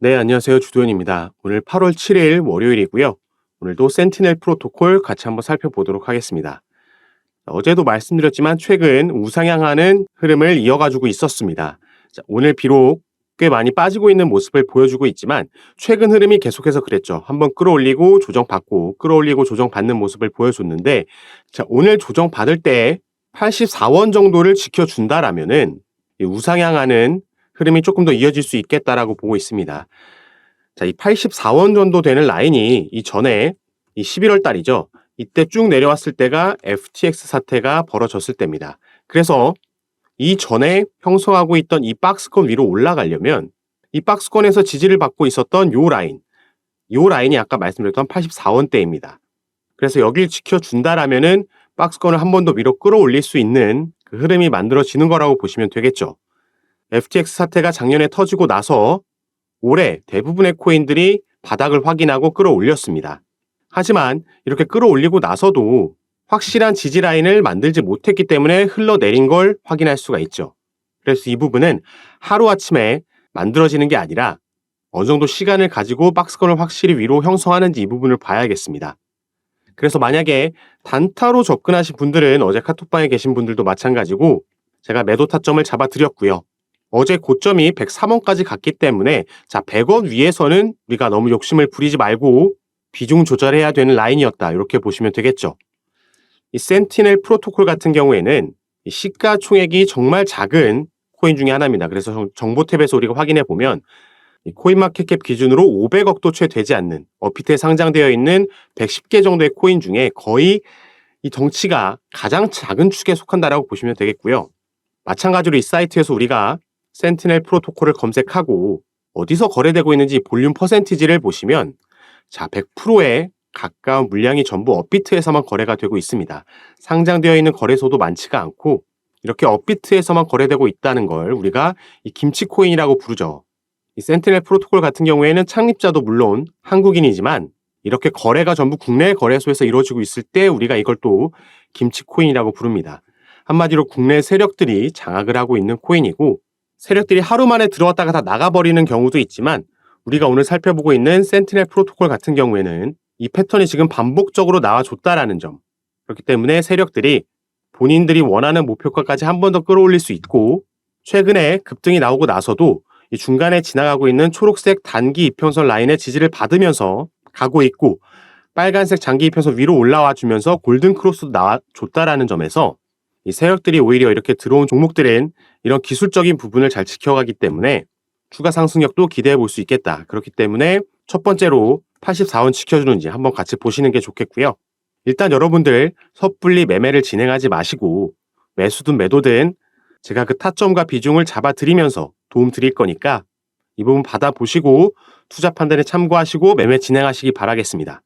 네, 안녕하세요. 주도현입니다. 오늘 8월 7일 월요일이고요. 오늘도 센티넬 프로토콜 같이 한번 살펴보도록 하겠습니다. 어제도 말씀드렸지만 최근 우상향하는 흐름을 이어가지고 있었습니다. 자, 오늘 비록 꽤 많이 빠지고 있는 모습을 보여주고 있지만 최근 흐름이 계속해서 그랬죠. 한번 끌어올리고 조정받고 끌어올리고 조정받는 모습을 보여줬는데, 자, 오늘 조정받을 때 84원 정도를 지켜준다라면은 이 우상향하는 흐름이 조금 더 이어질 수 있겠다라고 보고 있습니다. 자, 이 84원 정도 되는 라인이 이전에 이 11월 달이죠. 이때 쭉 내려왔을 때가 FTX 사태가 벌어졌을 때입니다. 그래서 이전에 형성하고 있던 이 박스권 위로 올라가려면 이 박스권에서 지지를 받고 있었던 요 라인이 아까 말씀드렸던 84원대입니다. 그래서 여길 지켜준다라면은 박스권을 한 번 더 위로 끌어올릴 수 있는 그 흐름이 만들어지는 거라고 보시면 되겠죠. FTX 사태가 작년에 터지고 나서 올해 대부분의 코인들이 바닥을 확인하고 끌어올렸습니다. 하지만 이렇게 끌어올리고 나서도 확실한 지지 라인을 만들지 못했기 때문에 흘러내린 걸 확인할 수가 있죠. 그래서 이 부분은 하루아침에 만들어지는 게 아니라 어느 정도 시간을 가지고 박스권을 확실히 위로 형성하는지 이 부분을 봐야겠습니다. 그래서 만약에 단타로 접근하신 분들은 어제 카톡방에 계신 분들도 마찬가지고 제가 매도 타점을 잡아드렸고요. 어제 고점이 103원까지 갔기 때문에 자 100원 위에서는 우리가 너무 욕심을 부리지 말고 비중 조절해야 되는 라인이었다. 이렇게 보시면 되겠죠. 이 센티넬 프로토콜 같은 경우에는 이 시가총액이 정말 작은 코인 중에 하나입니다. 그래서 정보 탭에서 우리가 확인해 보면 이 코인마켓캡 기준으로 500억도 채 되지 않는 업비트에 상장되어 있는 110개 정도의 코인 중에 거의 이 덩치가 가장 작은 축에 속한다라고 보시면 되겠고요. 마찬가지로 이 사이트에서 우리가 센티넬 프로토콜을 검색하고 어디서 거래되고 있는지 볼륨 퍼센티지를 보시면 자 100%에 가까운 물량이 전부 업비트에서만 거래가 되고 있습니다. 상장되어 있는 거래소도 많지가 않고 이렇게 업비트에서만 거래되고 있다는 걸 우리가 이 김치코인이라고 부르죠. 이 센티넬 프로토콜 같은 경우에는 창립자도 물론 한국인이지만 이렇게 거래가 전부 국내 거래소에서 이루어지고 있을 때 우리가 이걸 또 김치코인이라고 부릅니다. 한마디로 국내 세력들이 장악을 하고 있는 코인이고 세력들이 하루 만에 들어왔다가 다 나가버리는 경우도 있지만 우리가 오늘 살펴보고 있는 센티넬 프로토콜 같은 경우에는 이 패턴이 지금 반복적으로 나와줬다라는 점. 그렇기 때문에 세력들이 본인들이 원하는 목표가까지 한 번 더 끌어올릴 수 있고 최근에 급등이 나오고 나서도 이 중간에 지나가고 있는 초록색 단기 이평선 라인의 지지를 받으면서 가고 있고 빨간색 장기 이평선 위로 올라와 주면서 골든 크로스도 나와줬다라는 점에서 이 세력들이 오히려 이렇게 들어온 종목들은 이런 기술적인 부분을 잘 지켜가기 때문에 추가 상승력도 기대해 볼 수 있겠다. 그렇기 때문에 첫 번째로 84원 지켜주는지 한번 같이 보시는 게 좋겠고요. 일단 여러분들 섣불리 매매를 진행하지 마시고 매수든 매도든 제가 그 타점과 비중을 잡아드리면서 도움 드릴 거니까 이 부분 받아보시고 투자 판단에 참고하시고 매매 진행하시기 바라겠습니다.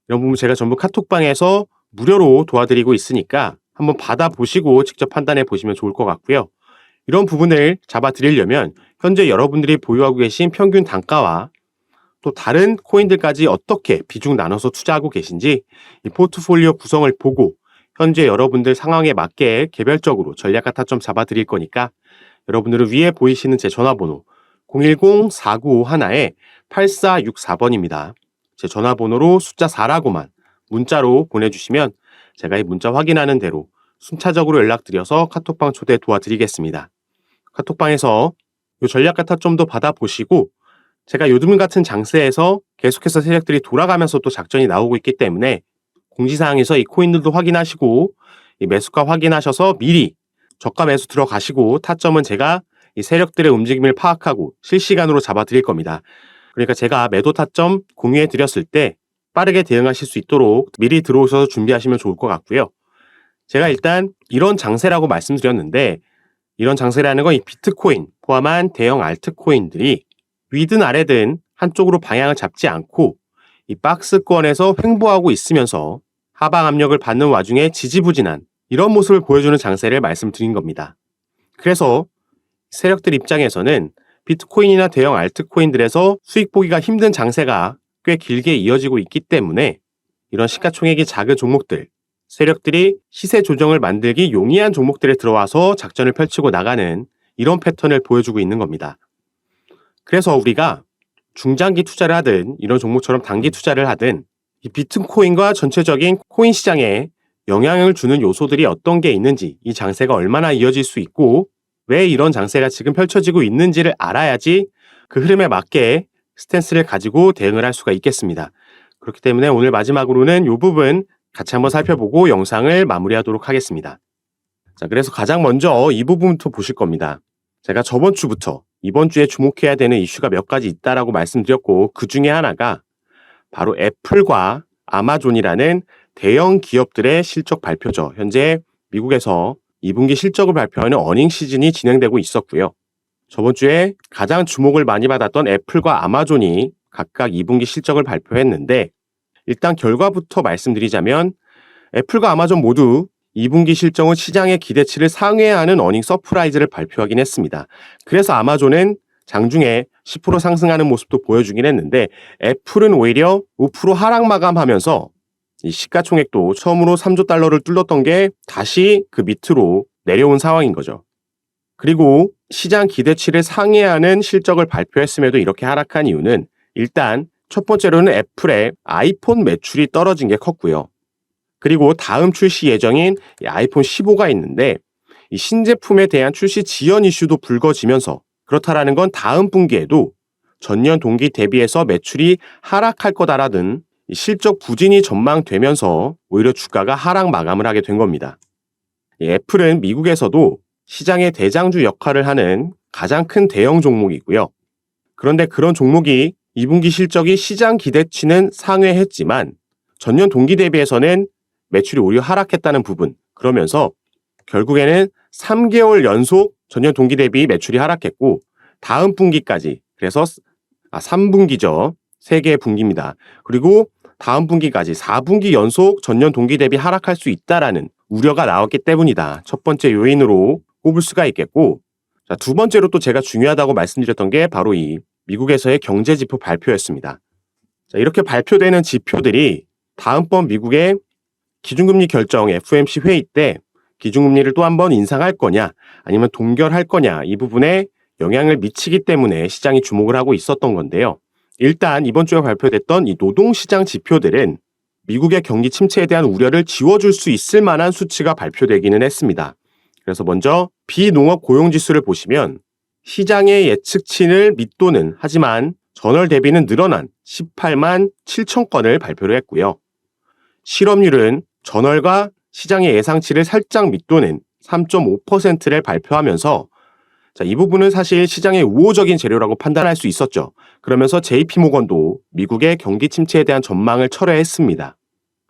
이런 부분 제가 전부 카톡방에서 무료로 도와드리고 있으니까 한번 받아보시고 직접 판단해 보시면 좋을 것 같고요. 이런 부분을 잡아드리려면 현재 여러분들이 보유하고 계신 평균 단가와 또 다른 코인들까지 어떻게 비중 나눠서 투자하고 계신지 이 포트폴리오 구성을 보고 현재 여러분들 상황에 맞게 개별적으로 전략과 타점 잡아드릴 거니까 여러분들은 위에 보이시는 제 전화번호 010-4961-8464번입니다. 제 전화번호로 숫자 4라고만 문자로 보내주시면 제가 이 문자 확인하는 대로 순차적으로 연락드려서 카톡방 초대 도와드리겠습니다. 카톡방에서 이 전략과 타점도 받아보시고 제가 요즘 같은 장세에서 계속해서 세력들이 돌아가면서 또 작전이 나오고 있기 때문에 공지사항에서 이 코인들도 확인하시고 이 매수가 확인하셔서 미리 저가 매수 들어가시고 타점은 제가 이 세력들의 움직임을 파악하고 실시간으로 잡아드릴 겁니다. 그러니까 제가 매도 타점 공유해 드렸을 때 빠르게 대응하실 수 있도록 미리 들어오셔서 준비하시면 좋을 것 같고요. 제가 일단 이런 장세라고 말씀드렸는데 이런 장세라는 건 이 비트코인 포함한 대형 알트코인들이 위든 아래든 한쪽으로 방향을 잡지 않고 이 박스권에서 횡보하고 있으면서 하방 압력을 받는 와중에 지지부진한 이런 모습을 보여주는 장세를 말씀드린 겁니다. 그래서 세력들 입장에서는 비트코인이나 대형 알트코인들에서 수익 보기가 힘든 장세가 꽤 길게 이어지고 있기 때문에 이런 시가총액이 작은 종목들, 세력들이 시세 조정을 만들기 용이한 종목들에 들어와서 작전을 펼치고 나가는 이런 패턴을 보여주고 있는 겁니다. 그래서 우리가 중장기 투자를 하든 이런 종목처럼 단기 투자를 하든 이 비트코인과 전체적인 코인 시장에 영향을 주는 요소들이 어떤 게 있는지, 이 장세가 얼마나 이어질 수 있고 왜 이런 장세가 지금 펼쳐지고 있는지를 알아야지 그 흐름에 맞게 스탠스를 가지고 대응을 할 수가 있겠습니다. 그렇기 때문에 오늘 마지막으로는 이 부분 같이 한번 살펴보고 영상을 마무리하도록 하겠습니다. 자, 그래서 가장 먼저 이 부분부터 보실 겁니다. 제가 저번 주부터 이번 주에 주목해야 되는 이슈가 몇 가지 있다라고 말씀드렸고, 그 중에 하나가 바로 애플과 아마존이라는 대형 기업들의 실적 발표죠. 현재 미국에서 2분기 실적을 발표하는 어닝 시즌이 진행되고 있었고요. 저번 주에 가장 주목을 많이 받았던 애플과 아마존이 각각 2분기 실적을 발표했는데, 일단 결과부터 말씀드리자면 애플과 아마존 모두 2분기 실적은 시장의 기대치를 상회하는 어닝 서프라이즈를 발표하긴 했습니다. 그래서 아마존은 장중에 10% 상승하는 모습도 보여주긴 했는데, 애플은 오히려 5% 하락 마감하면서 이 시가총액도 처음으로 3조 달러를 뚫었던 게 다시 그 밑으로 내려온 상황인 거죠. 그리고 시장 기대치를 상회하는 실적을 발표했음에도 이렇게 하락한 이유는, 일단 첫 번째로는 애플의 아이폰 매출이 떨어진 게 컸고요. 그리고 다음 출시 예정인 이 아이폰 15가 있는데, 이 신제품에 대한 출시 지연 이슈도 불거지면서, 그렇다라는 건 다음 분기에도 전년 동기 대비해서 매출이 하락할 거다라는 실적 부진이 전망되면서 오히려 주가가 하락 마감을 하게 된 겁니다. 애플은 미국에서도 시장의 대장주 역할을 하는 가장 큰 대형 종목이고요. 그런데 그런 종목이 2분기 실적이 시장 기대치는 상회했지만 전년 동기 대비해서는 매출이 오히려 하락했다는 부분, 그러면서 결국에는 3개월 연속 전년 동기 대비 매출이 하락했고, 다음 분기까지, 그래서 3분기죠. 3개의 분기입니다. 그리고 다음 분기까지 4분기 연속 전년 동기 대비 하락할 수 있다라는 우려가 나왔기 때문이다. 첫 번째 요인으로 꼽을 수가 있겠고, 자, 두 번째로 또 제가 중요하다고 말씀드렸던 게 바로 이 미국에서의 경제 지표 발표였습니다. 자, 이렇게 발표되는 지표들이 다음번 미국의 기준금리 결정 FOMC 회의 때 기준금리를 또 한 번 인상할 거냐 아니면 동결할 거냐, 이 부분에 영향을 미치기 때문에 시장이 주목을 하고 있었던 건데요. 일단 이번 주에 발표됐던 이 노동시장 지표들은 미국의 경기 침체에 대한 우려를 지워줄 수 있을 만한 수치가 발표되기는 했습니다. 그래서 먼저 비농업 고용지수를 보시면 시장의 예측치를 밑도는, 하지만 전월 대비는 늘어난 18만 7천 건을 발표를 했고요. 실업률은 전월과 시장의 예상치를 살짝 밑도는 3.5%를 발표하면서, 자, 이 부분은 사실 시장의 우호적인 재료라고 판단할 수 있었죠. 그러면서 JP모건도 미국의 경기 침체에 대한 전망을 철회했습니다.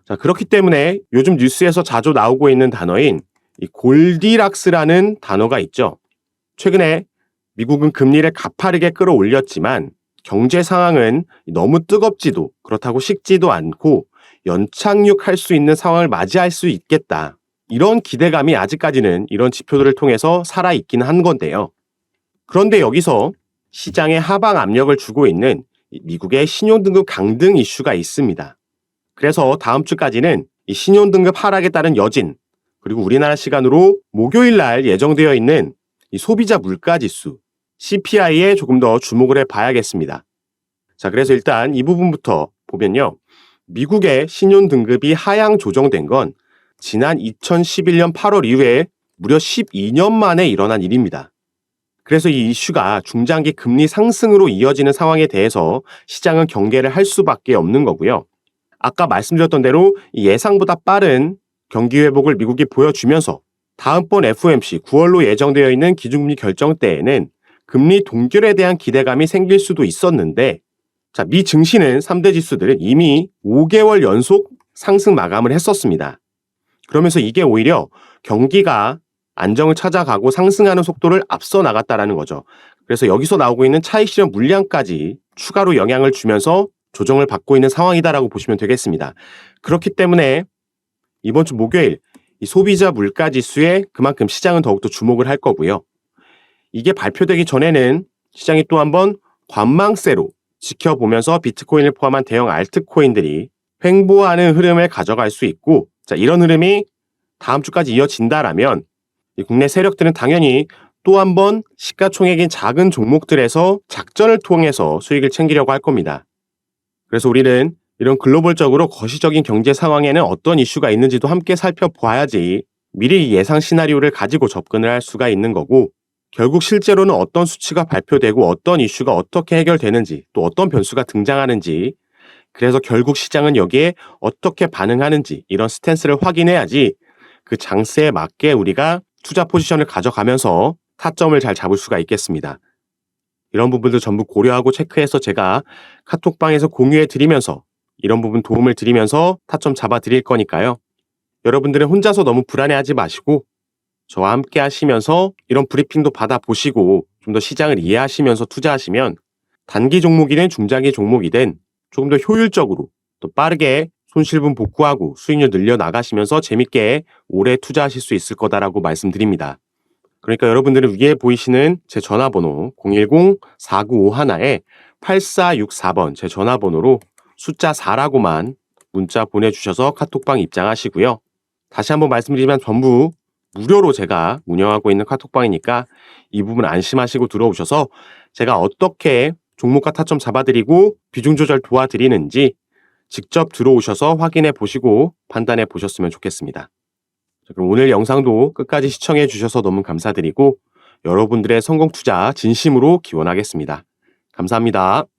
자, 그렇기 때문에 요즘 뉴스에서 자주 나오고 있는 단어인 이 골디락스라는 단어가 있죠. 최근에 미국은 금리를 가파르게 끌어올렸지만 경제 상황은 너무 뜨겁지도 그렇다고 식지도 않고 연착륙할 수 있는 상황을 맞이할 수 있겠다, 이런 기대감이 아직까지는 이런 지표들을 통해서 살아있긴 한 건데요. 그런데 여기서 시장에 하방 압력을 주고 있는 미국의 신용등급 강등 이슈가 있습니다. 그래서 다음 주까지는 이 신용등급 하락에 따른 여진, 그리고 우리나라 시간으로 목요일 날 예정되어 있는 이 소비자 물가지수 CPI에 조금 더 주목을 해봐야겠습니다. 자, 그래서 일단 이 부분부터 보면요. 미국의 신용등급이 하향 조정된 건 지난 2011년 8월 이후에 무려 12년 만에 일어난 일입니다. 그래서 이 이슈가 중장기 금리 상승으로 이어지는 상황에 대해서 시장은 경계를 할 수밖에 없는 거고요. 아까 말씀드렸던 대로 예상보다 빠른 경기 회복을 미국이 보여주면서 다음번 FOMC 9월로 예정되어 있는 기준금리 결정 때에는 금리 동결에 대한 기대감이 생길 수도 있었는데, 자, 미 증시는 3대 지수들은 이미 5개월 연속 상승 마감을 했었습니다. 그러면서 이게 오히려 경기가 안정을 찾아가고 상승하는 속도를 앞서 나갔다라는 거죠. 그래서 여기서 나오고 있는 차익 실현 물량까지 추가로 영향을 주면서 조정을 받고 있는 상황이다라고 보시면 되겠습니다. 그렇기 때문에 이번 주 목요일 이 소비자 물가 지수에 그만큼 시장은 더욱더 주목을 할 거고요. 이게 발표되기 전에는 시장이 또 한번 관망세로 지켜보면서 비트코인을 포함한 대형 알트코인들이 횡보하는 흐름을 가져갈 수 있고, 자, 이런 흐름이 다음 주까지 이어진다라면 이 국내 세력들은 당연히 또 한 번 시가총액인 작은 종목들에서 작전을 통해서 수익을 챙기려고 할 겁니다. 그래서 우리는 이런 글로벌적으로 거시적인 경제 상황에는 어떤 이슈가 있는지도 함께 살펴봐야지 미리 예상 시나리오를 가지고 접근을 할 수가 있는 거고, 결국 실제로는 어떤 수치가 발표되고 어떤 이슈가 어떻게 해결되는지, 또 어떤 변수가 등장하는지, 그래서 결국 시장은 여기에 어떻게 반응하는지 이런 스탠스를 확인해야지 그 장세에 맞게 우리가 투자 포지션을 가져가면서 타점을 잘 잡을 수가 있겠습니다. 이런 부분도 전부 고려하고 체크해서 제가 카톡방에서 공유해 드리면서 이런 부분 도움을 드리면서 타점 잡아 드릴 거니까요. 여러분들은 혼자서 너무 불안해하지 마시고 저와 함께 하시면서 이런 브리핑도 받아보시고 좀 더 시장을 이해하시면서 투자하시면 단기 종목이든 중장기 종목이든 조금 더 효율적으로 또 빠르게 손실분 복구하고 수익률 늘려나가시면서 재밌게 오래 투자하실 수 있을 거다라고 말씀드립니다. 그러니까 여러분들은 위에 보이시는 제 전화번호 010-4951-8464번 제 전화번호로 숫자 4라고만 문자 보내주셔서 카톡방 입장하시고요. 다시 한번 말씀드리면 전부 무료로 제가 운영하고 있는 카톡방이니까 이 부분 안심하시고 들어오셔서 제가 어떻게 종목과 타점 잡아드리고 비중 조절 도와드리는지 직접 들어오셔서 확인해 보시고 판단해 보셨으면 좋겠습니다. 자, 그럼 오늘 영상도 끝까지 시청해 주셔서 너무 감사드리고 여러분들의 성공 투자 진심으로 기원하겠습니다. 감사합니다.